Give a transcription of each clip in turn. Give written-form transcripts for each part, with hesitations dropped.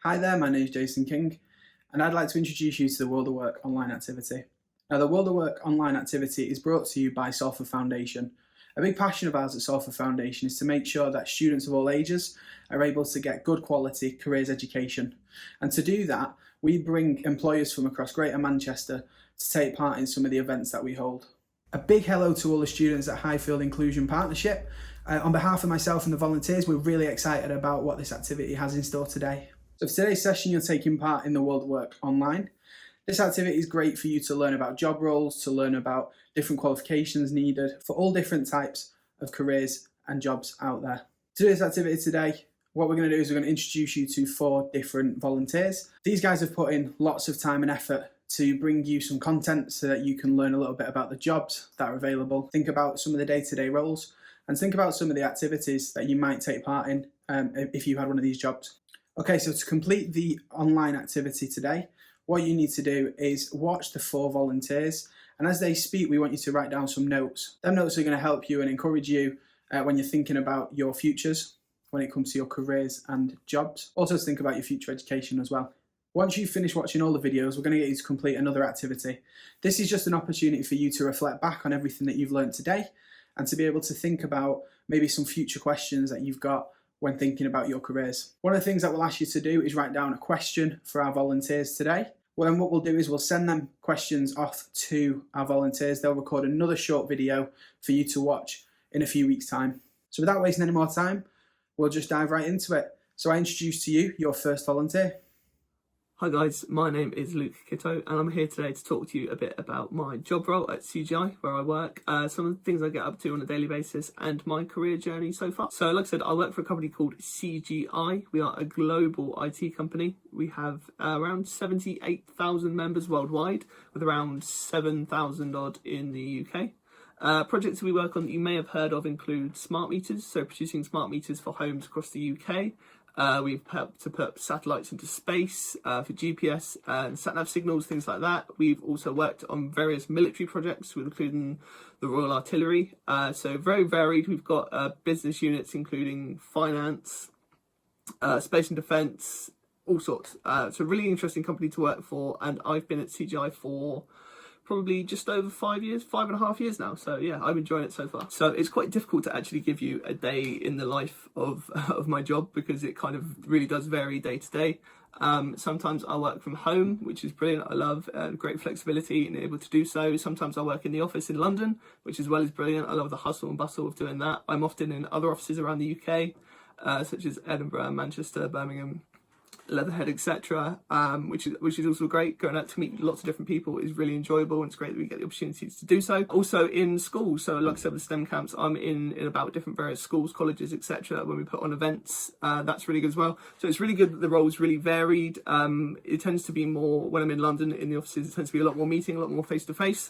Hi there, my name is Jason King, and I'd like to introduce you to the World of Work online activity. Now, the World of Work online activity is brought to you by Salford Foundation. A big passion of ours at Salford Foundation is to make sure that students of all ages are able to get good quality careers education. And to do that, we bring employers from across Greater Manchester to take part in some of the events that we hold. A big hello to all the students at Highfield Inclusion Partnership. On behalf of myself and the volunteers, we're really excited about what this activity has in store today. So for today's session, you're taking part in the World of Work online. This activity is great for you to learn about job roles, to learn about different qualifications needed for all different types of careers and jobs out there. To do this activity today, what we're going to do is we're going to introduce you to 4 different volunteers. These guys have put in lots of time and effort to bring you some content so that you can learn a little bit about the jobs that are available, think about some of the day-to-day roles, and think about some of the activities that you might take part in if you had one of these jobs. Okay, so to complete the online activity today, what you need to do is watch the 4 volunteers, and as they speak, we want you to write down some notes. Them notes are going to help you and encourage you when you're thinking about your futures, when it comes to your careers and jobs. Also to think about your future education as well. Once you finish watching all the videos, we're going to get you to complete another activity. This is just an opportunity for you to reflect back on everything that you've learned today and to be able to think about maybe some future questions that you've got when thinking about your careers. One of the things that we'll ask you to do is write down a question for our volunteers today. Well, then what we'll do is we'll send them questions off to our volunteers. They'll record another short video for you to watch in a few weeks' time. So without wasting any more time, we'll just dive right into it. So I introduce to you your first volunteer. Hi guys, my name is Luke Kitto and I'm here today to talk to you a bit about my job role at CGI where I work, some of the things I get up to on a daily basis and my career journey so far. So like I said, I work for a company called CGI. We are a global IT company. We have around 78,000 members worldwide with around 7,000 odd in the UK. Projects we work on that you may have heard of include smart meters, so producing smart meters for homes across the UK. We've helped to put satellites into space for GPS and sat-nav signals, things like that. We've also worked on various military projects, including the Royal Artillery. So very varied. We've got business units including finance, space and defence, all sorts. It's a really interesting company to work for, and I've been at CGI for probably just over 5 years, 5.5 years now. So yeah, I'm enjoying it so far. So it's quite difficult to actually give you a day in the life of my job because it kind of really does vary day to day. Sometimes I work from home, which is brilliant. I love great flexibility and able to do so. Sometimes I work in the office in London, which as well is brilliant. I love the hustle and bustle of doing that. I'm often in other offices around the UK, such as Edinburgh, Manchester, Birmingham, Leatherhead, etc., which is also great. Going out to meet lots of different people is really enjoyable, and it's great that we get the opportunities to do so. Also in schools, so like I said with STEM camps, I'm in about different various schools, colleges, etc. when we put on events. That's really good as well. So it's really good that the role is really varied. It tends to be more, when I'm in London in the offices, it tends to be a lot more meeting, a lot more face to face.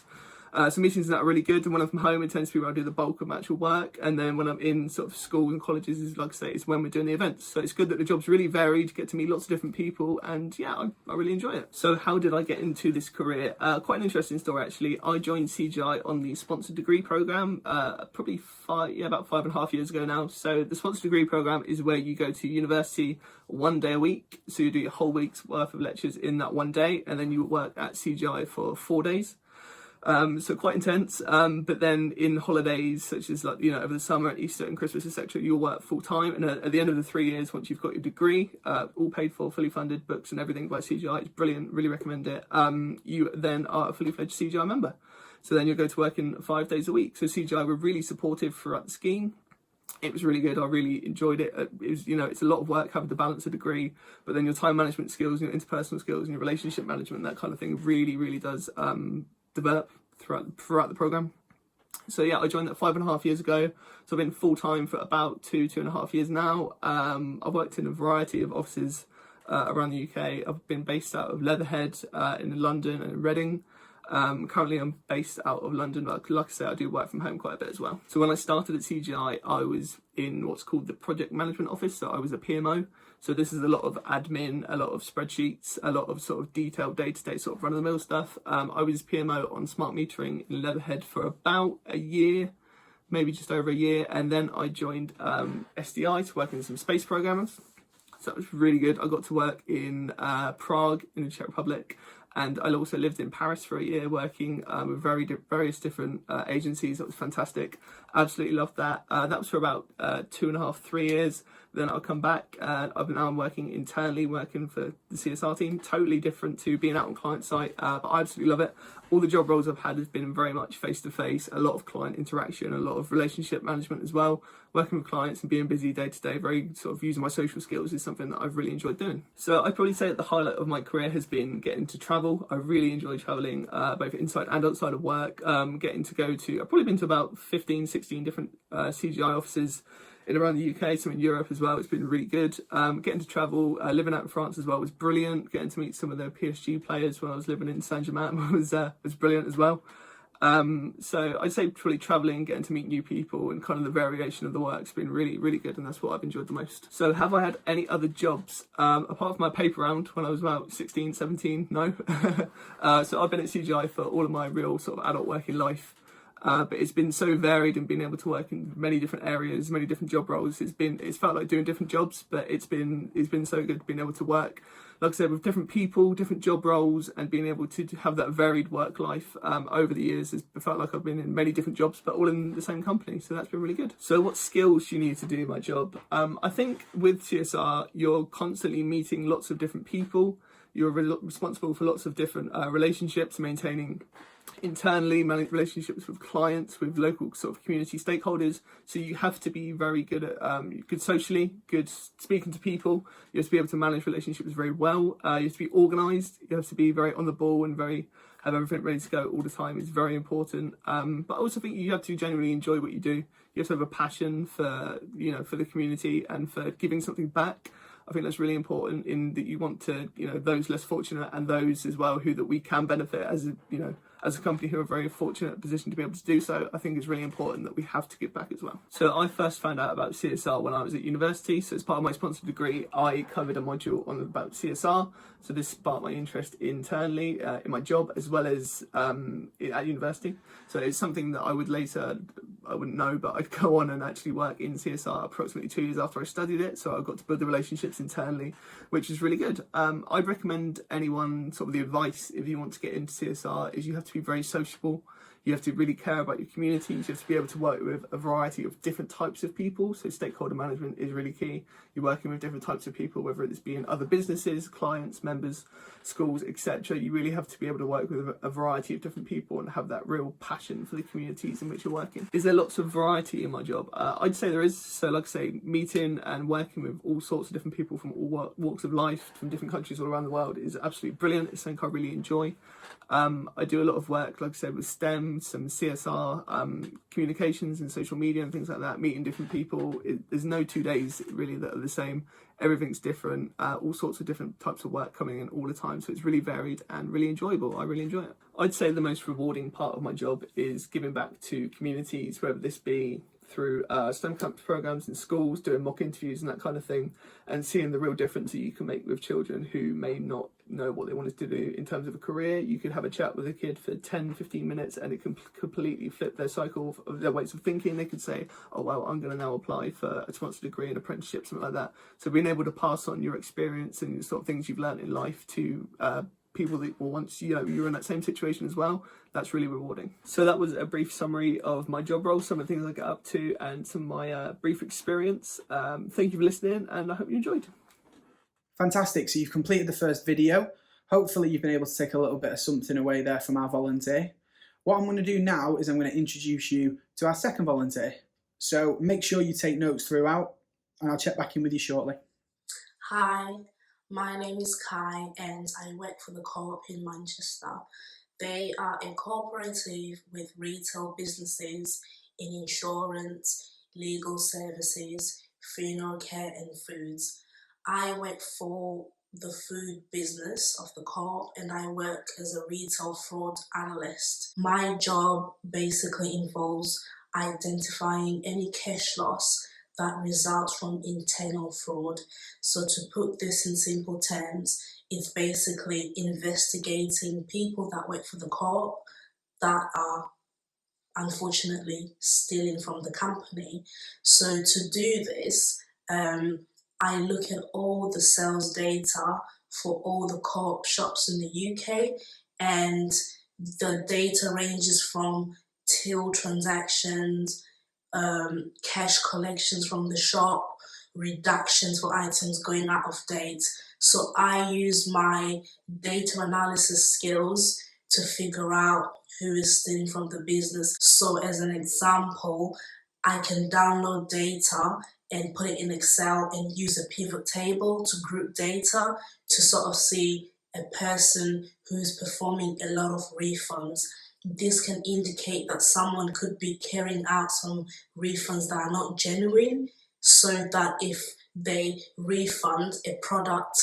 So meetings that are really good, and when I'm from home it tends to be where I do the bulk of my actual work, and then when I'm in sort of school and colleges, is like I say, it's when we're doing the events. So it's good that the job's really varied, get to meet lots of different people, and yeah, I really enjoy it. So how did I get into this career? Quite an interesting story actually. I joined CGI on the sponsored degree programme probably about 5.5 years ago now. So the sponsored degree programme is where you go to university 1 day a week, so you do your whole week's worth of lectures in that 1 day, and then you work at CGI for 4 days. So quite intense, but then in holidays such as over the summer and Easter and Christmas, etc., you'll work full time, and at the end of the 3 years, once you've got your degree, all paid for, fully funded, books and everything by CGI, it's brilliant, really recommend it. You then are a fully fledged CGI member, so then you'll go to work in 5 days a week. So CGI were really supportive throughout the scheme. It was really good. I really enjoyed it. It was, it's a lot of work having to balance a degree, but then your time management skills, your interpersonal skills, and your relationship management, that kind of thing, really does develop throughout the program. So yeah, I joined that 5.5 years ago. So I've been full time for about 2.5 years now. I've worked in a variety of offices around the UK. I've been based out of Leatherhead in London and in Reading. Currently I'm based out of London, but like I say, I do work from home quite a bit as well. So when I started at CGI, I was in what's called the project management office. So I was a PMO. So this is a lot of admin, a lot of spreadsheets, a lot of sort of detailed day-to-day sort of run-of-the-mill stuff. I was PMO on smart metering in Leatherhead for about a year, maybe just over a year. And then I joined SDI to work in some space programmers. so that was really good. I got to work in Prague in the Czech Republic, and I also lived in Paris for a year working with various different agencies. That was fantastic. Absolutely loved that. That was for about 2.5, 3 years. Then I'll come back. I'm working internally, working for the CSR team. Totally different to being out on client site, but I absolutely love it. All the job roles I've had has been very much face to face, a lot of client interaction, a lot of relationship management as well. Working with clients and being busy day to day, very sort of using my social skills is something that I've really enjoyed doing. So I'd probably say that the highlight of my career has been getting to travel. I really enjoy traveling, both inside and outside of work. Getting to go to, I've probably been to about 15, 16 different CGI offices in around the UK, some in Europe as well. It's been really good. Getting to travel, living out in France as well was brilliant. Getting to meet some of the PSG players when I was living in Saint-Germain was brilliant as well. So I'd say probably traveling, getting to meet new people and kind of the variation of the work's been really, really good, and that's what I've enjoyed the most. So have I had any other jobs? Apart from my paper round when I was about 16, 17, no. So I've been at CGI for all of my real sort of adult working life. But it's been so varied and being able to work in many different areas, many different job roles. It's felt like doing different jobs, but it's been so good being able to work, like I said, with different people, different job roles, and being able to have that varied work life over the years. It's felt like I've been in many different jobs, but all in the same company. So that's been really good. So what skills do you need to do my job? I think with CSR, you're constantly meeting lots of different people. You're responsible for lots of different relationships, maintaining internally, relationships with clients, with local sort of community stakeholders. So you have to be very good at good socially, good speaking to people. You have to be able to manage relationships very well. You have to be organised. You have to be very on the ball and have everything ready to go all the time. It's very important. But I also think you have to genuinely enjoy what you do. You have to have a passion for the community and for giving something back. I think that's really important in that you want to, those less fortunate and those as well that we can benefit as a company who are very fortunate position to be able to do so. I think it's really important that we have to give back as well. So I first found out about CSR when I was at university. So as part of my sponsored degree, I covered a module about CSR. So this sparked my interest internally in my job as well as at university. So it's something that I wouldn't know, but I'd go on and actually work in CSR approximately 2 years after I studied it. So I got to build the relationships internally, which is really good. I'd recommend anyone, sort of the advice if you want to get into CSR is you have to be very sociable. You have to really care about your communities. You have to be able to work with a variety of different types of people. So stakeholder management is really key. You're working with different types of people, whether it's being other businesses, clients, members, schools, etc. You really have to be able to work with a variety of different people and have that real passion for the communities in which you're working. Is there lots of variety in my job? I'd say there is. So like I say, meeting and working with all sorts of different people from all walks of life, from different countries all around the world is absolutely brilliant. It's something I really enjoy. I do a lot of work, like I said, with STEM, some CSR, communications and social media and things like that, meeting different people. There's no 2 days really that are the same. Everything's different, all sorts of different types of work coming in all the time. So it's really varied and really enjoyable. I really enjoy it. I'd say the most rewarding part of my job is giving back to communities, whether this be through STEM camp programs in schools, doing mock interviews and that kind of thing, and seeing the real difference that you can make with children who may not know what they wanted to do in terms of a career. You could have a chat with a kid for 10, 15 minutes and it can completely flip their cycle of their ways of thinking. They could say, oh, well, I'm going to now apply for a sponsored degree, an apprenticeship, something like that. So being able to pass on your experience and the sort of things you've learned in life to people that will once you're in that same situation as well, that's really rewarding. So that was a brief summary of my job role, some of the things I get up to and some of my brief experience. Thank you for listening and I hope you enjoyed. Fantastic. So you've completed the first video. Hopefully you've been able to take a little bit of something away there from our volunteer. What I'm going to do now is I'm going to introduce you to our second volunteer. So make sure you take notes throughout and I'll check back in with you shortly. Hi, my name is Kai and I work for the Co-op in Manchester. They are a cooperative with retail businesses in insurance, legal services, funeral care and foods. I work for the food business of the Co-op and I work as a retail fraud analyst. My job basically involves identifying any cash loss that results from internal fraud. So to put this in simple terms, it's basically investigating people that work for the Co-op that are unfortunately stealing from the company. So to do this, I look at all the sales data for all the co-op shops in the UK, and the data ranges from till transactions, cash collections from the shop, reductions for items going out of date. So I use my data analysis skills to figure out who is stealing from the business. So as an example, I can download data and put it in Excel and use a pivot table to group data to sort of see a person who's performing a lot of refunds. This can indicate that someone could be carrying out some refunds that are not genuine, so that if they refund a product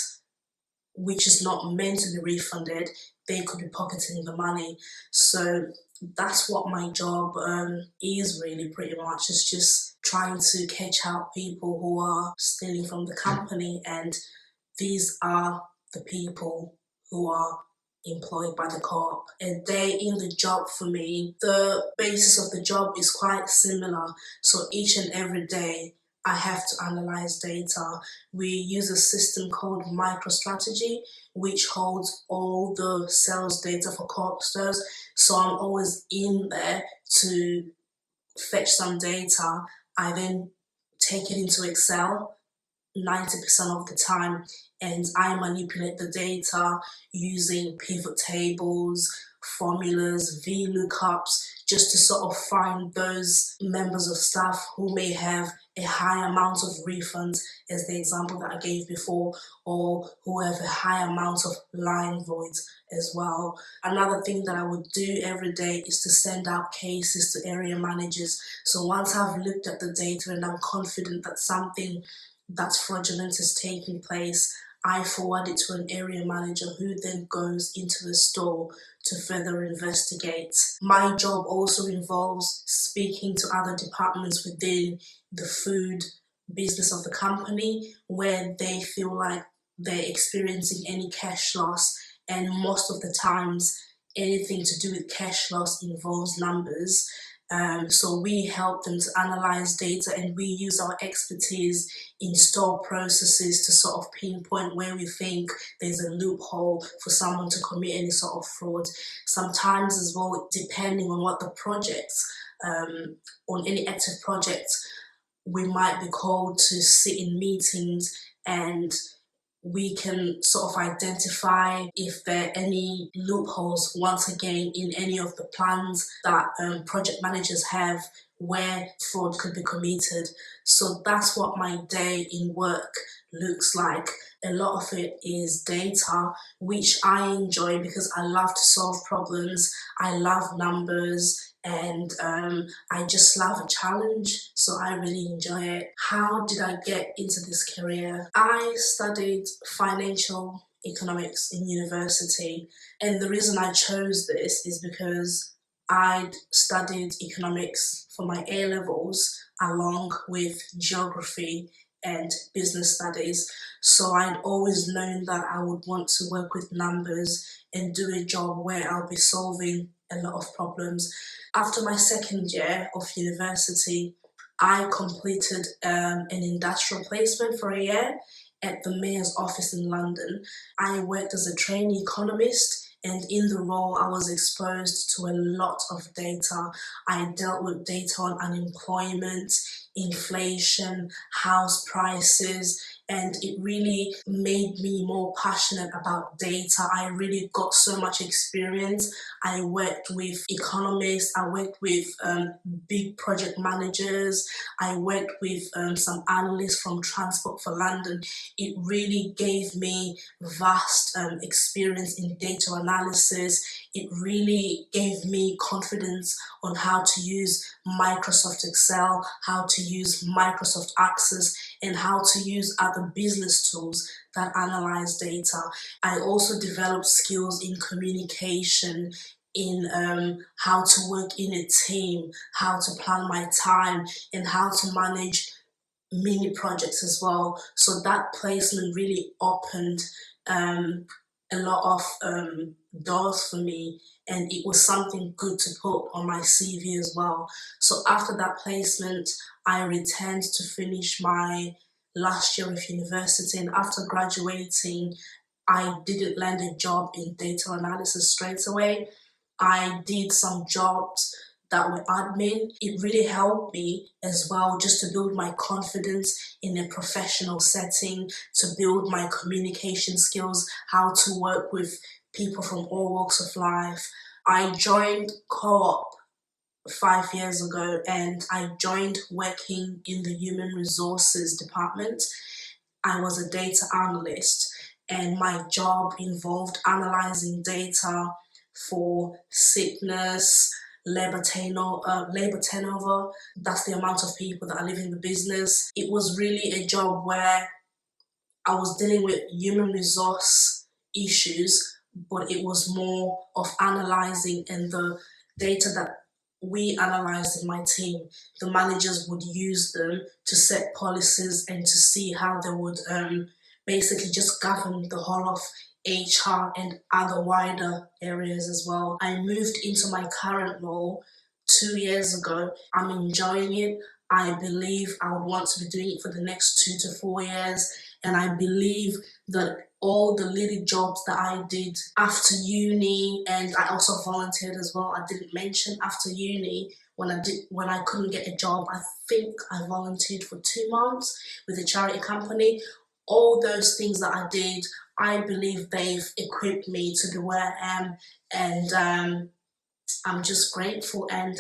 which is not meant to be refunded, they could be pocketing the money. So that's what my job is really pretty much. It's just trying to catch out people who are stealing from the company, and these are the people who are employed by the co-op. A day in the job for me, the basis of the job is quite similar. So each and every day I have to analyze data. We use a system called MicroStrategy, which holds all the sales data for co-op stores. So I'm always in there to fetch some data. I then take it into Excel 90% of the time, and I manipulate the data using pivot tables, formulas, VLOOKUPs, just to sort of find those members of staff who may have a high amount of refunds, as the example that I gave before, or who have a high amount of line voids as well. Another thing that I would do every day is to send out cases to area managers. So once I've looked at the data and I'm confident that something that's fraudulent is taking place, I forward it to an area manager who then goes into the store to further investigate. My job also involves speaking to other departments within the food business of the company where they feel like they're experiencing any cash loss, and most of the times anything to do with cash loss involves numbers. So we help them to analyze data, and we use our expertise in store processes to sort of pinpoint where we think there's a loophole for someone to commit any sort of fraud. Sometimes as well, depending on what the projects, on any active project, we might be called to sit in meetings, and we can sort of identify if there are any loopholes, once again, in any of the plans that project managers have where fraud could be committed. So that's what my day in work looks like. A lot of it is data, which I enjoy because I love to solve problems, I love numbers, and I just love a challenge, so I really enjoy it. How did I get into this career? I studied financial economics in university, and the reason I chose this is because I'd studied economics for my A-levels along with geography and business studies, so I'd always known that I would want to work with numbers and do a job where I'll be solving a lot of problems. After my second year of university, I completed an industrial placement for a year at the Mayor's office in London. I worked as a trainee economist, and in the role I was exposed to a lot of data. I dealt with data on unemployment, inflation, house prices, and it really made me more passionate about data. I really got so much experience. I worked with economists, I worked with big project managers, I worked with some analysts from Transport for London. It really gave me vast experience in data analysis. It really gave me confidence on how to use Microsoft Excel, how to use Microsoft Access, and how to use other business tools that analyze data. I also developed skills in communication, in how to work in a team, how to plan my time, and how to manage mini projects as well. So that placement really opened a lot of doors for me, and it was something good to put on my CV as well. So after that placement, I returned to finish my last year of university, and after graduating, I didn't land a job in data analysis straight away. I did some jobs that were admin. It really helped me as well just to build my confidence in a professional setting, to build my communication skills, how to work with people from all walks of life. I joined Co-op 5 years ago, and I joined working in the human resources department. I was a data analyst, and my job involved analyzing data for sickness, labor turnover. That's the amount of people that are leaving the business. It was really a job where I was dealing with human resource issues, but it was more of analyzing, and the data that we analyzed in my team, the managers would use them to set policies and to see how they would basically just govern the whole of HR and other wider areas as well. I moved into my current role 2 years ago. I'm enjoying it. I believe I would want to be doing it for the next 2 to 4 years. And I believe that all the little jobs that I did after uni, and I also volunteered as well. I didn't mention after uni, when I couldn't get a job, I think I volunteered for 2 months with a charity company. All those things that I did, I believe they've equipped me to be where I am, and I'm just grateful. And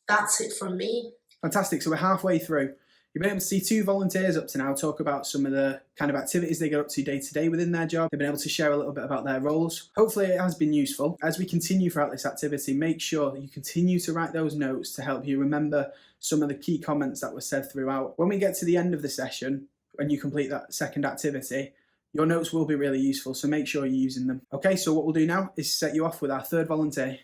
that's it from me. Fantastic. So we're halfway through. You've been able to see 2 volunteers up to now talk about some of the kind of activities they get up to day day within their job. They've been able to share a little bit about their roles. Hopefully it has been useful. As we continue throughout this activity, make sure that you continue to write those notes to help you remember some of the key comments that were said throughout. When we get to the end of the session, when you complete that second activity, your notes will be really useful, so make sure you're using them. Okay, so what we'll do now is set you off with our third volunteer.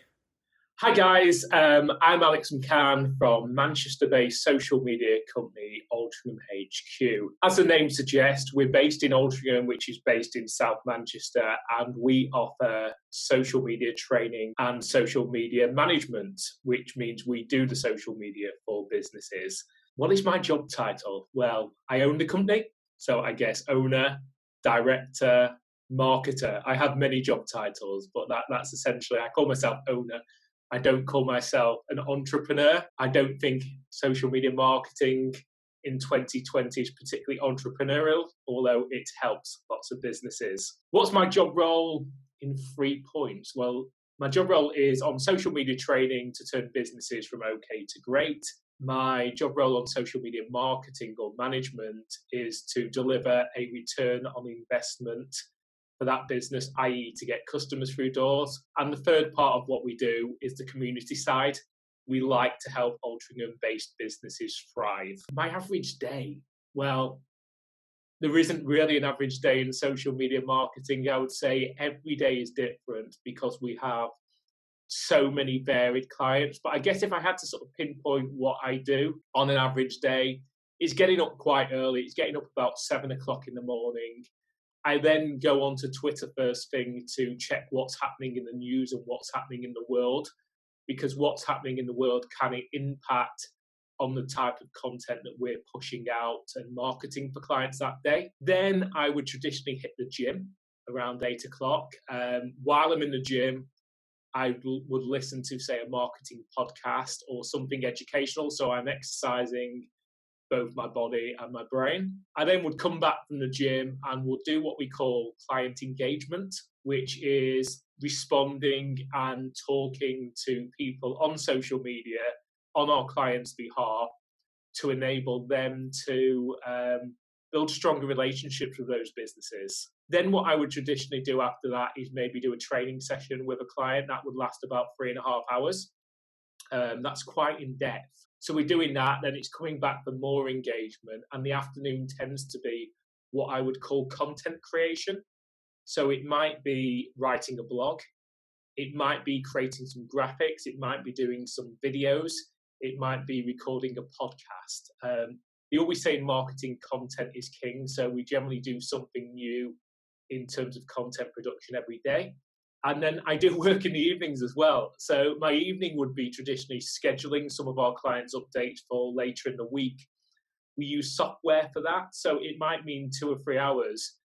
Hi guys, I'm Alex McCann from Manchester-based social media company Altrincham HQ. As the name suggests, we're based in Altrincham, which is based in South Manchester, and we offer social media training and social media management, which means we do the social media for businesses. What is my job title? Well, I own the company, so I guess owner, director, marketer. I have many job titles, but that's essentially, I call myself owner. I don't call myself an entrepreneur. I don't think social media marketing in 2020 is particularly entrepreneurial, although it helps lots of businesses. What's my job role in 3 points? Well, my job role is on social media training to turn businesses from okay to great. My job role on social media marketing or management is to deliver a return on investment for that business, i.e. to get customers through doors. And the third part of what we do is the community side. We like to help Altrincham-based businesses thrive. My average day, well, there isn't really an average day in social media marketing. I would say every day is different because we have so many varied clients. But I guess if I had to sort of pinpoint what I do on an average day, it's getting up quite early. It's getting up about 7 o'clock in the morning. I then go onto Twitter first thing to check what's happening in the news and what's happening in the world, because what's happening in the world can impact on the type of content that we're pushing out and marketing for clients that day. Then I would traditionally hit the gym around 8 o'clock. While I'm in the gym, I would listen to, say, a marketing podcast or something educational. So I'm exercising both my body and my brain. I then would come back from the gym and would do what we call client engagement, which is responding and talking to people on social media on our clients' behalf to enable them to build stronger relationships with those businesses. Then what I would traditionally do after that is maybe do a training session with a client that would last about 3.5 hours. That's quite in depth. So we're doing that, then it's coming back for more engagement, and the afternoon tends to be what I would call content creation. So it might be writing a blog, it might be creating some graphics, it might be doing some videos, it might be recording a podcast. They always say in marketing, content is king, so we generally do something new in terms of content production every day. And then I do work in the evenings as well. So my evening would be traditionally scheduling some of our clients' updates for later in the week. We use software for that. So it might mean 2 or 3 hours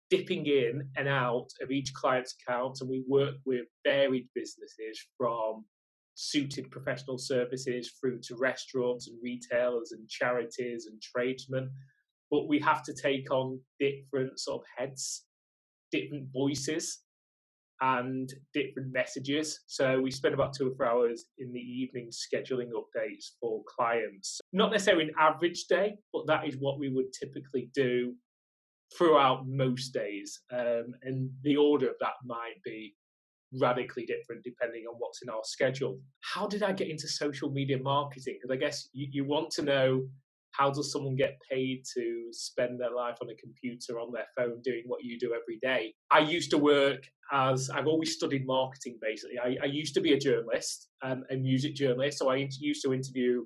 dipping in and out of each client's account. And we work with varied businesses from suited professional services through to restaurants and retailers and charities and tradesmen. But we have to take on different sort of heads, different voices, and different messages. So we spend about 2 or 3 hours in the evening scheduling updates for clients. Not necessarily an average day, but that is what we would typically do throughout most days. And the order of that might be radically different depending on what's in our schedule. How did I get into social media marketing? Because I guess you want to know, how does someone get paid to spend their life on a computer, on their phone, doing what you do every day? I used to work I've always studied marketing, basically. I used to be a journalist, a music journalist, so I used to interview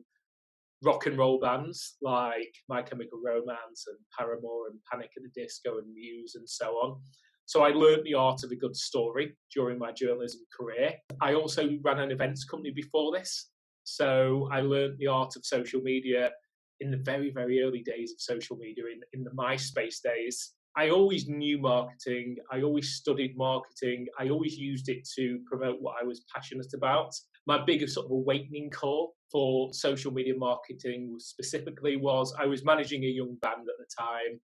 rock and roll bands like My Chemical Romance and Paramore and Panic at the Disco and Muse and so on. So I learned the art of a good story during my journalism career. I also ran an events company before this. So I learned the art of social media in the very, very early days of social media, in the MySpace days. I always knew marketing. I always studied marketing. I always used it to promote what I was passionate about. My biggest sort of awakening call for social media marketing specifically was I was managing a young band at the time,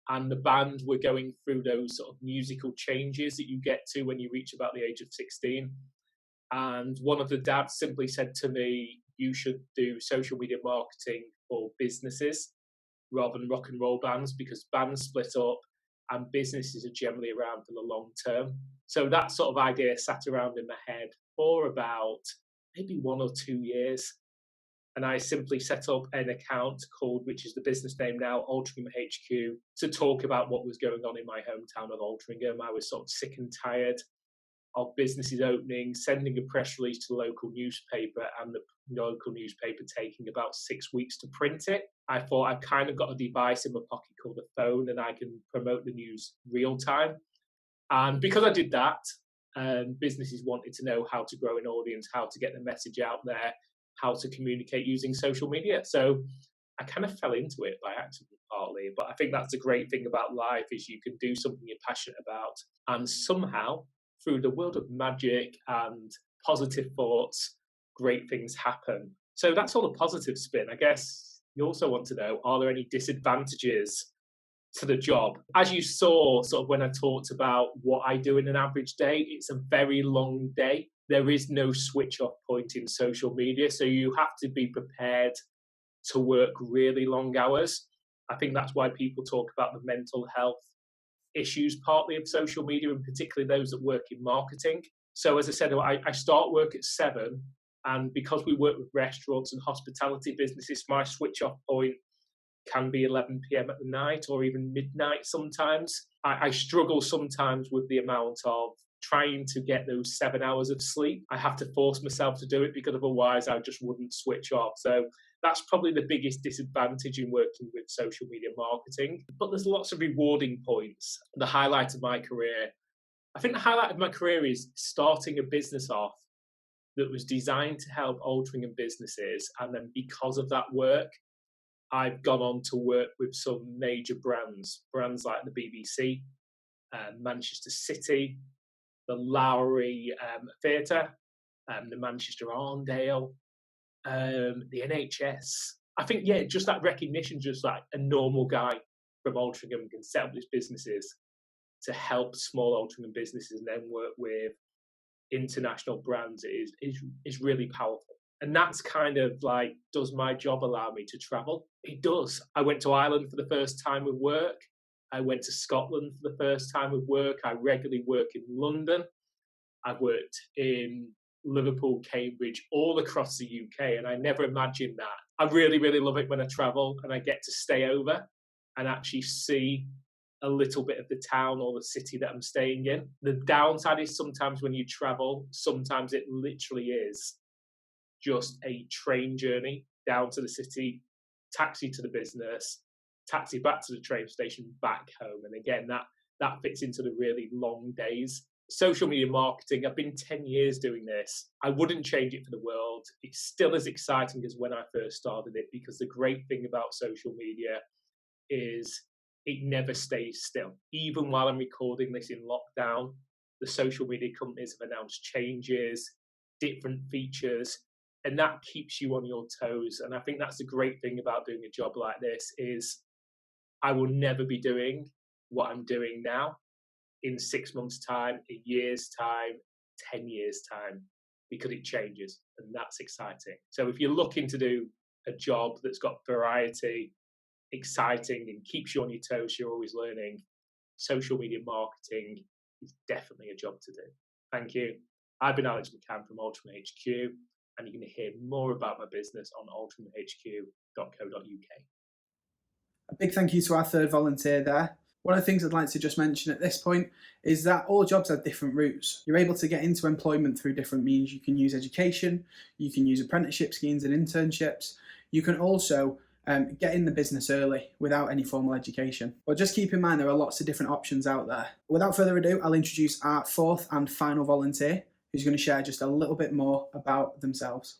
and the band were going through those sort of musical changes that you get to when you reach about the age of 16. And one of the dads simply said to me, you should do social media marketing for businesses rather than rock and roll bands, because bands split up and businesses are generally around for the long term. So that sort of idea sat around in my head for about maybe 1 or 2 years. And I simply set up an account called, which is the business name now, Altrincham HQ, to talk about what was going on in my hometown of Altrincham. I was sort of sick and tired of businesses opening, sending a press release to the local newspaper, and the local newspaper taking about 6 weeks to print it. I thought, I've kind of got a device in my pocket called a phone, and I can promote the news real time. And because I did that, businesses wanted to know how to grow an audience, how to get the message out there, how to communicate using social media. So I kind of fell into it by accident partly, but I think that's the great thing about life, is you can do something you're passionate about, and somehow through the world of magic and positive thoughts, great things happen. So that's all a positive spin. I guess you also want to know, are there any disadvantages to the job? As you saw sort of when I talked about what I do in an average day, it's a very long day. There is no switch off point in social media. So you have to be prepared to work really long hours. I think that's why people talk about the mental health issues partly of social media, and particularly those that work in marketing. So as I said, I start work at 7, and because we work with restaurants and hospitality businesses, my switch off point can be 11 p.m. at the night or even midnight sometimes. I struggle sometimes with the amount of trying to get those 7 hours of sleep. I have to force myself to do it, because otherwise I just wouldn't switch off. So that's probably the biggest disadvantage in working with social media marketing. But there's lots of rewarding points. The highlight of my career, I think the highlight of my career is starting a business off that was designed to help Altrincham businesses. And then because of that work, I've gone on to work with some major brands like the BBC, Manchester City, the Lowry Theatre, the Manchester Arndale, the NHS. I think, yeah, just that recognition, just like a normal guy from Altrincham can set up these businesses to help small Altrincham businesses and then work with international brands is really powerful. And that's kind of like, does my job allow me to travel? It does. I went to Ireland for the first time with work. I went to Scotland for the first time with work. I regularly work in London. I've worked in Liverpool, Cambridge, all across the UK, and I never imagined that. I really, really love it when I travel and I get to stay over and actually see a little bit of the town or the city that I'm staying in. The downside is sometimes when you travel, sometimes it literally is just a train journey down to the city, taxi to the business, taxi back to the train station, back home. And again, that fits into the really long days. social media marketing. I've been 10 years doing this. I wouldn't change it for the world. It's still as exciting as when I first started it, because the great thing about social media is it never stays still. Even while I'm recording this in lockdown, the social media companies have announced changes, different features, and that keeps you on your toes. And I think that's the great thing about doing a job like this is I will never be doing what I'm doing now in 6 months' time, a year's time, 10 years' time, because it changes, and that's exciting. So if you're looking to do a job that's got variety, exciting, and keeps you on your toes, you're always learning, social media marketing is definitely a job to do. Thank you. I've been Alex McCann from Ultimate HQ, and you're going to hear more about my business on ultimatehq.co.uk. A big thank you to our third volunteer there. One of the things I'd like to just mention at this point is that all jobs have different routes. You're able to get into employment through different means. You can use education, you can use apprenticeship schemes and internships. You can also get in the business early without any formal education. But just keep in mind there are lots of different options out there. Without further ado, I'll introduce our fourth and final volunteer, who's going to share just a little bit more about themselves.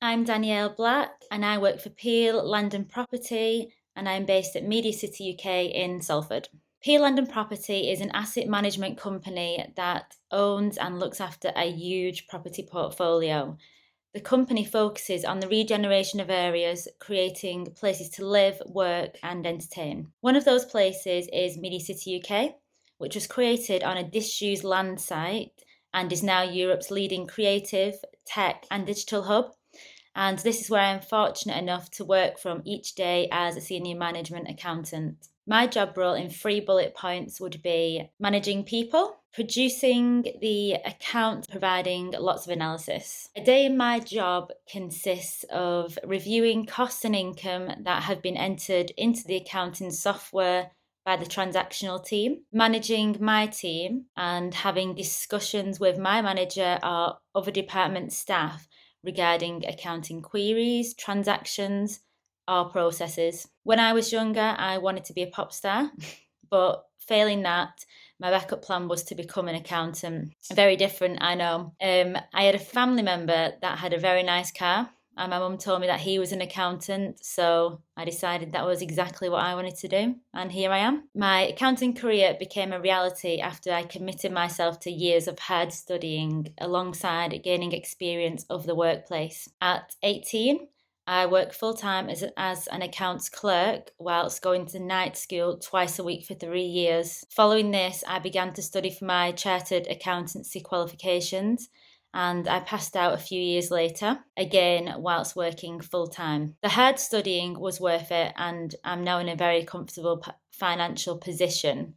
I'm Danielle Black, and I work for Peel Land and Property, and I'm based at Media City UK in Salford. Peel Land and Property is an asset management company that owns and looks after a huge property portfolio. The company focuses on the regeneration of areas, creating places to live, work and entertain. One of those places is Media City UK, which was created on a disused land site and is now Europe's leading creative, tech and digital hub. And this is where I'm fortunate enough to work from each day as a senior management accountant. My job role in 3 bullet points would be managing people, producing the account, providing lots of analysis. A day in my job consists of reviewing costs and income that have been entered into the accounting software by the transactional team, managing my team and having discussions with my manager or other department staff regarding accounting queries, transactions, or processes. When I was younger, I wanted to be a pop star, but failing that, my backup plan was to become an accountant. Very different, I know. I had a family member that had a very nice car, and my mum told me that he was an accountant, so I decided that was exactly what I wanted to do, and here I am. My accounting career became a reality after I committed myself to years of hard studying alongside gaining experience of the workplace. At 18, I worked full-time as an accounts clerk whilst going to night school twice a week for 3 years. Following this, I began to study for my chartered accountancy qualifications, and I passed out a few years later, again whilst working full-time. The hard studying was worth it, and I'm now in a very comfortable financial position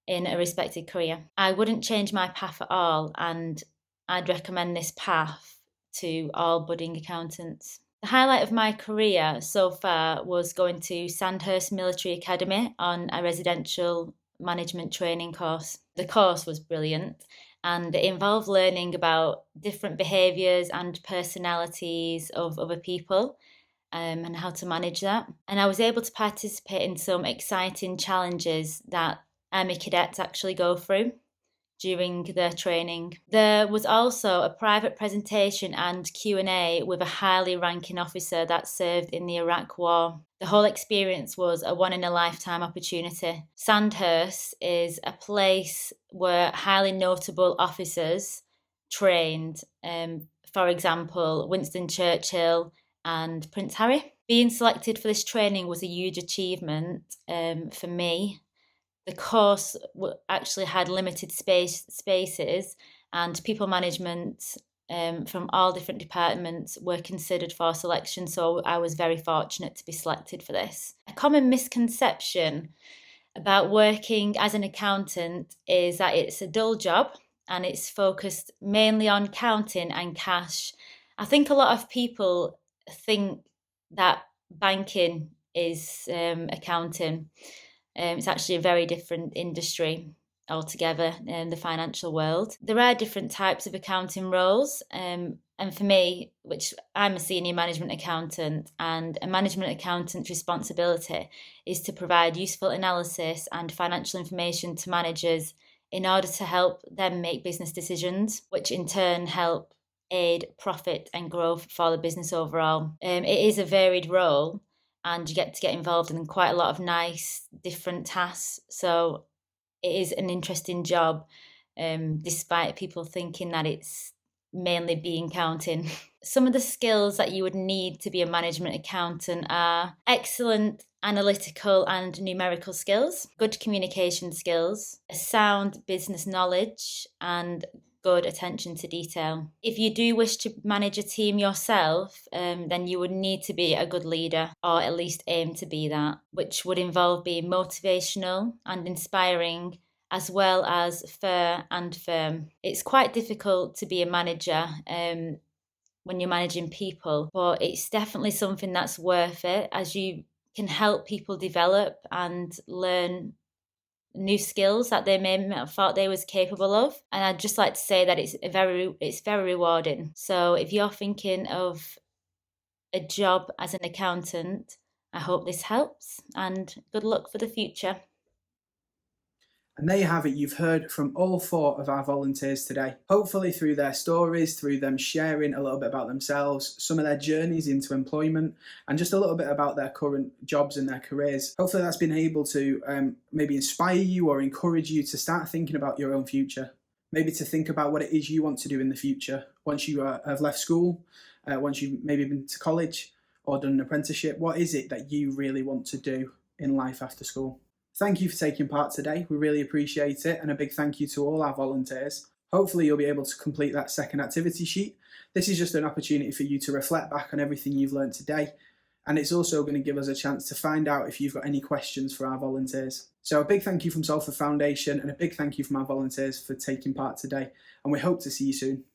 in a respected career. I wouldn't change my path at all, and I'd recommend this path to all budding accountants. The highlight of my career so far was going to Sandhurst Military Academy on a residential management training course. The course was brilliant, and it involved learning about different behaviours and personalities of other people and how to manage that. And I was able to participate in some exciting challenges that Army cadets actually go through during their training. There was also a private presentation and Q&A with a highly ranking officer that served in the Iraq War. The whole experience was a one-in-a-lifetime opportunity. Sandhurst is a place where highly notable officers trained, for example, Winston Churchill and Prince Harry. Being selected for this training was a huge achievement for me. The course actually had limited spaces, and people management from all different departments were considered for selection, so I was very fortunate to be selected for this. A common misconception about working as an accountant is that it's a dull job and it's focused mainly on counting and cash. I think a lot of people think that banking is accounting. It's actually a very different industry altogether in the financial world. There are different types of accounting roles, and for me, which I'm a senior management accountant, and a management accountant's responsibility is to provide useful analysis and financial information to managers in order to help them make business decisions, which in turn help aid profit and growth for the business overall. It is a varied role, and you get to get involved in quite a lot of nice different tasks. So it is an interesting job, despite people thinking that it's mainly being counting. Some of the skills that you would need to be a management accountant are excellent analytical and numerical skills, good communication skills, a sound business knowledge, and good attention to detail. If you do wish to manage a team yourself, then you would need to be a good leader, or at least aim to be that, which would involve being motivational and inspiring, as well as fair and firm. It's quite difficult to be a manager when you're managing people, but it's definitely something that's worth it, as you can help people develop and learn new skills that they may not have thought they was capable of. And I'd just like to say that it's very rewarding. So if you're thinking of a job as an accountant, I hope this helps, and good luck for the future. And there you have it. You've heard from all 4 of our volunteers today. Hopefully through their stories, through them sharing a little bit about themselves, some of their journeys into employment, and just a little bit about their current jobs and their careers. Hopefully that's been able to maybe inspire you or encourage you to start thinking about your own future. Maybe to think about what it is you want to do in the future once you have left school, once you've maybe been to college or done an apprenticeship. What is it that you really want to do in life after school? Thank you for taking part today. We really appreciate it, and a big thank you to all our volunteers. Hopefully you'll be able to complete that second activity sheet. This is just an opportunity for you to reflect back on everything you've learned today, and it's also going to give us a chance to find out if you've got any questions for our volunteers. So a big thank you from Salford Foundation, and a big thank you from our volunteers for taking part today, and we hope to see you soon.